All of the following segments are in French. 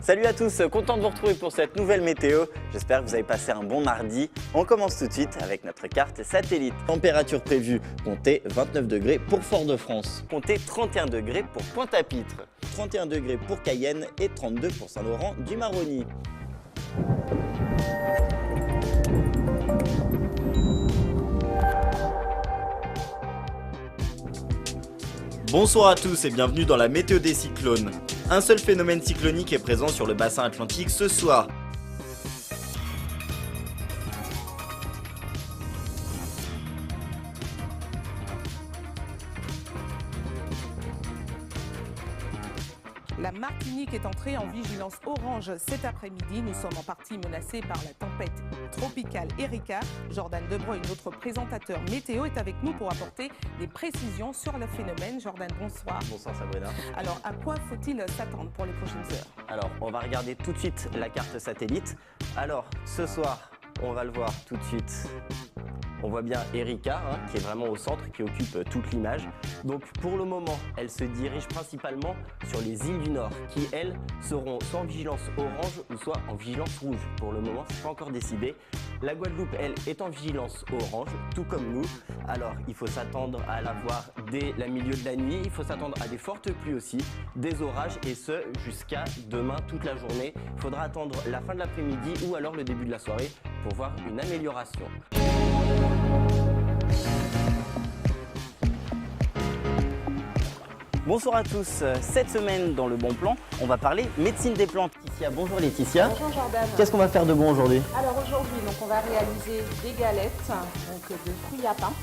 Salut à tous, content de vous retrouver pour cette nouvelle météo. J'espère que vous avez passé un bon mardi. On commence tout de suite avec notre carte satellite. Température prévue, comptez 29 degrés pour Fort-de-France. Comptez 31 degrés pour Pointe-à-Pitre. 31 degrés pour Cayenne et 32 pour Saint-Laurent du Maroni. Bonsoir à tous et bienvenue dans la météo des cyclones. Un seul phénomène cyclonique est présent sur le bassin atlantique ce soir. La Martinique est entrée en vigilance orange cet après-midi. Nous sommes en partie menacés par la tempête tropicale Erika. Jordan Debreuil, notre présentateur météo, est avec nous pour apporter des précisions sur le phénomène. Jordan, bonsoir. Bonsoir Sabrina. Alors, à quoi faut-il s'attendre pour les prochaines heures? Alors, on va regarder tout de suite la carte satellite. Alors, ce soir, on va le voir tout de suite. On voit bien Erika, qui est vraiment au centre, qui occupe toute l'image. Donc pour le moment, elle se dirige principalement sur les îles du Nord, qui elles seront soit en vigilance orange ou soit en vigilance rouge. Pour le moment, c'est pas encore décidé. La Guadeloupe, elle, est en vigilance orange, tout comme nous. Alors il faut s'attendre à la voir dès le milieu de la nuit. Il faut s'attendre à des fortes pluies aussi, des orages, et ce jusqu'à demain toute la journée. Il faudra attendre la fin de l'après-midi ou alors le début de la soirée pour voir une amélioration. Bonsoir à tous, cette semaine dans le Bon Plan, on va parler médecine des plantes. Laetitia, bonjour Laetitia. Bonjour Jordan. Qu'est-ce qu'on va faire de bon aujourd'hui? Alors aujourd'hui, on va réaliser des galettes de fruits à pain.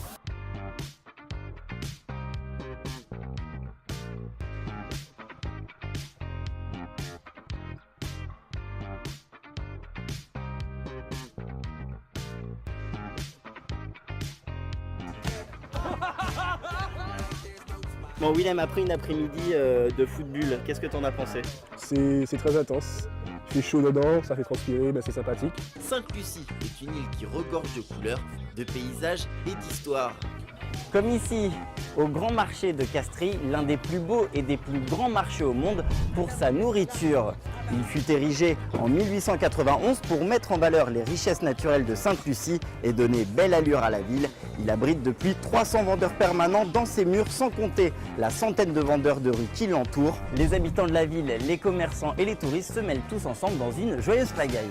Bon Willem, après une après-midi de football, qu'est-ce que t'en as pensé? C'est très intense. Il fait chaud dedans, ça fait transpirer, c'est sympathique. Sainte-Lucie est une île qui regorge de couleurs, de paysages et d'histoires. Comme ici, au Grand Marché de Castries, l'un des plus beaux et des plus grands marchés au monde pour sa nourriture. Il fut érigé en 1891 pour mettre en valeur les richesses naturelles de Sainte-Lucie et donner belle allure à la ville. Il abrite depuis 300 vendeurs permanents dans ses murs, sans compter la centaine de vendeurs de rue qui l'entourent. Les habitants de la ville, les commerçants et les touristes se mêlent tous ensemble dans une joyeuse pagaille.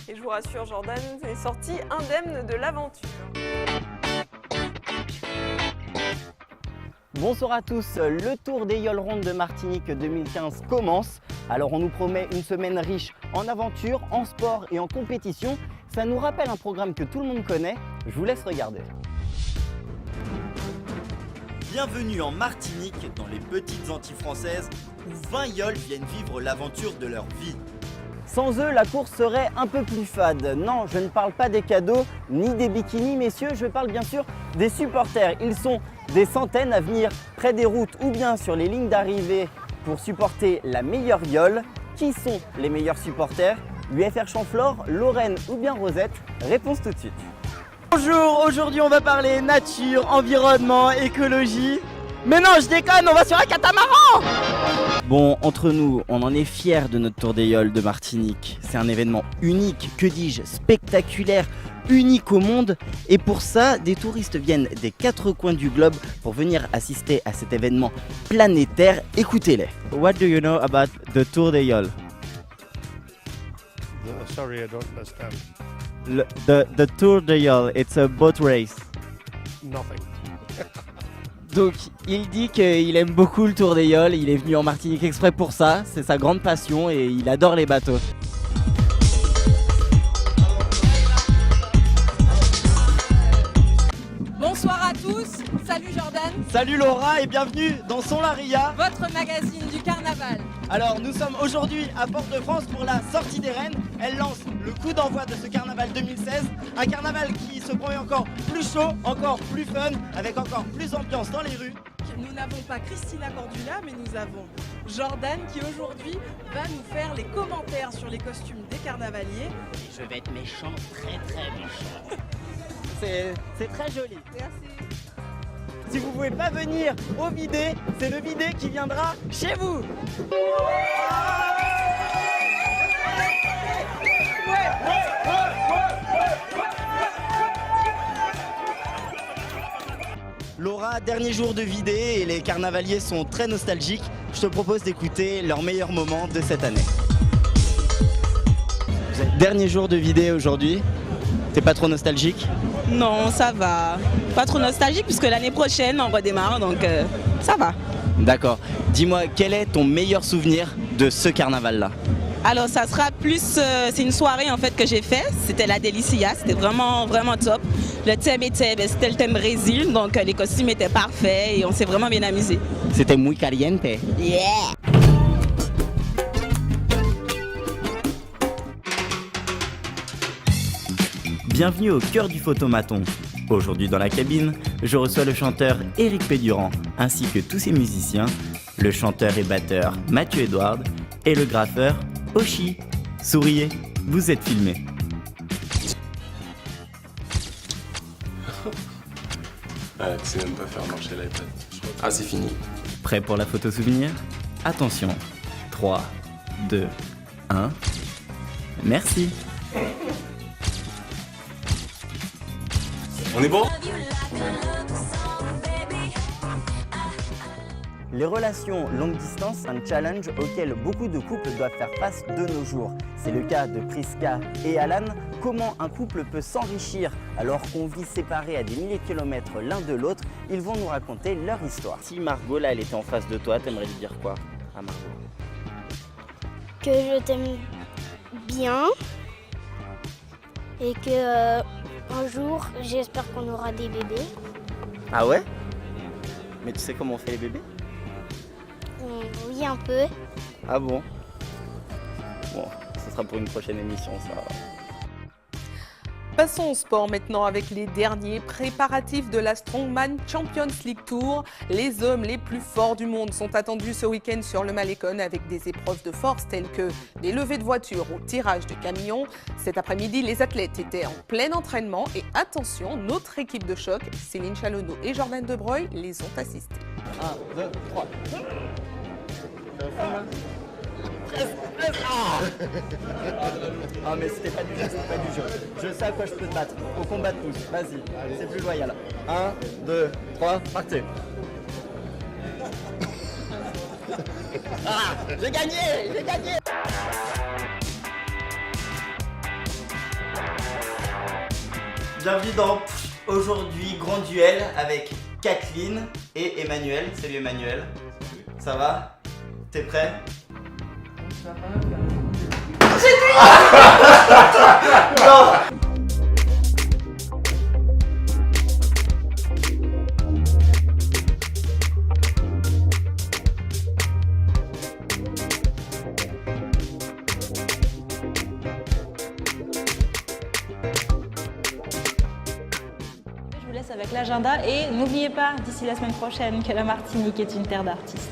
Et je vous rassure, Jordan est sorti indemne de l'aventure. Bonsoir à tous, le Tour des Yoles Rondes de Martinique 2015 commence. Alors on nous promet une semaine riche en aventures, en sport et en compétition. Ça nous rappelle un programme que tout le monde connaît, je vous laisse regarder. Bienvenue en Martinique, dans les petites Antilles françaises, où 20 yoles viennent vivre l'aventure de leur vie. Sans eux, la course serait un peu plus fade. Non, je ne parle pas des cadeaux ni des bikinis, messieurs, je parle bien sûr des supporters. Ils sont des centaines à venir près des routes ou bien sur les lignes d'arrivée pour supporter la meilleure yole. Qui sont les meilleurs supporters? UFR Champflore, Lorraine ou bien Rosette? Réponse tout de suite. Bonjour, aujourd'hui on va parler nature, environnement, écologie. Mais non, je déconne, on va sur un catamaran! Bon, entre nous, on en est fiers de notre Tour des Yoles de Martinique. C'est un événement unique, que dis-je, spectaculaire, unique au monde. Et pour ça, des touristes viennent des 4 coins du globe pour venir assister à cet événement planétaire. Écoutez-les. What do you know about the Tour des Yoles? Sorry, I don't understand. The Tour des Yoles, it's a boat race. Nothing. Donc il dit qu'il aime beaucoup le Tour des Yoles, il est venu en Martinique exprès pour ça, c'est sa grande passion et il adore les bateaux. Bonsoir. Bonsoir à tous, salut Jordan, Salut Laura et bienvenue dans Son la Ria. votre magazine du carnaval. Alors nous sommes aujourd'hui à Port-de-France pour la sortie des Reines. Elle lance le coup d'envoi de ce carnaval 2016. Un carnaval qui se promet encore plus chaud, encore plus fun, avec encore plus d'ambiance dans les rues. Nous n'avons pas Christina Cordula, mais nous avons Jordan qui aujourd'hui va nous faire les commentaires sur les costumes des carnavaliers. Je vais être méchant, très méchant. C'est très joli. Merci. Si vous ne pouvez pas venir au bidé, c'est le bidé qui viendra chez vous. Laura, dernier jour de vidé et les carnavaliers sont très nostalgiques. Je te propose d'écouter leurs meilleurs moments de cette année. Dernier jour de vidé aujourd'hui. T'es pas trop nostalgique? Non, ça va. Pas trop nostalgique puisque l'année prochaine on redémarre, donc ça va. D'accord. Dis-moi, quel est ton meilleur souvenir de ce carnaval-là? Alors ça sera plus, c'est une soirée en fait que j'ai fait, c'était la Delicia, c'était vraiment top. Le thème c'était le thème Brésil, donc les costumes étaient parfaits et on s'est vraiment bien amusé. C'était muy caliente. Yeah! Bienvenue au cœur du photomaton. Aujourd'hui dans la cabine, je reçois le chanteur Éric Pédurand, ainsi que tous ses musiciens, le chanteur et batteur Mathieu Edouard et le graffeur Oshi. Souriez, vous êtes filmés. Ah, tu sais même pas faire marcher l'iPad. Ah, c'est fini. Prêt pour la photo souvenir? Attention, 3, 2, 1. Merci. On est bon? Les relations longue distance, un challenge auquel beaucoup de couples doivent faire face de nos jours. C'est le cas de Priska et Alan. Comment un couple peut s'enrichir alors qu'on vit séparés à des milliers de kilomètres l'un de l'autre? Ils vont nous raconter leur histoire. Si Margot, là, elle était en face de toi, t'aimerais lui dire quoi à Margot? Que je t'aime bien et que un jour, j'espère qu'on aura des bébés. Ah ouais? Mais tu sais comment on fait les bébés? Oui, un peu. Ah bon? Bon, ce sera pour une prochaine émission, ça. Passons au sport maintenant avec les derniers préparatifs de la Strongman Champions League Tour. Les hommes les plus forts du monde sont attendus ce week-end sur le Malecon avec des épreuves de force telles que des levées de voitures ou tirage de camions. Cet après-midi, les athlètes étaient en plein entraînement et attention, notre équipe de choc, Céline Chalonneau et Jordan De Breuil, les ont assistés. 1, 2, 3. Ah mais c'était pas du jeu, c'était pas du jeu. Je sais à quoi je peux te battre. Au combat de tous. Vas-y, c'est plus loyal. 1, 2, 3, partez. Ah, j'ai gagné. Bienvenue dans aujourd'hui grand duel avec Kathleen et Emmanuel. Salut Emmanuel. Ça va? T'es prêt? Non. Je vous laisse avec l'agenda et n'oubliez pas d'ici la semaine prochaine que la Martinique est une terre d'artistes.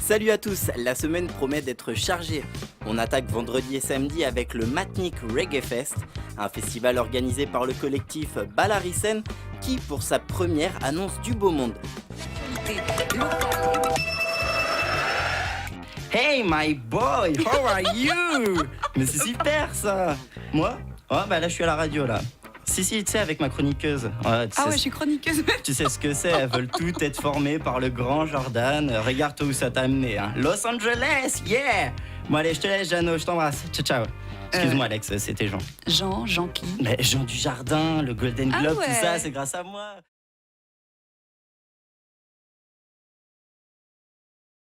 Salut à tous, la semaine promet d'être chargée. On attaque vendredi et samedi avec le Matnik Reggae Fest, un festival organisé par le collectif Balaricen qui, pour sa première, annonce du beau monde. Hey my boy, how are you? Mais c'est super ça. Moi? Oh bah là je suis à la radio là. Si, tu sais, avec ma chroniqueuse. Ouais, je suis chroniqueuse. Tu sais ce que c'est, elles veulent toutes être formées par le grand Jordan. Regarde où ça t'a amené. Hein. Los Angeles, yeah! Bon allez, je te laisse, Jeannot, je t'embrasse. Ciao, ciao. Excuse-moi, Alex, c'était Jean. Jean qui? Mais Jean du Jardin, le Golden Globe, ouais. tout ça, c'est grâce à moi.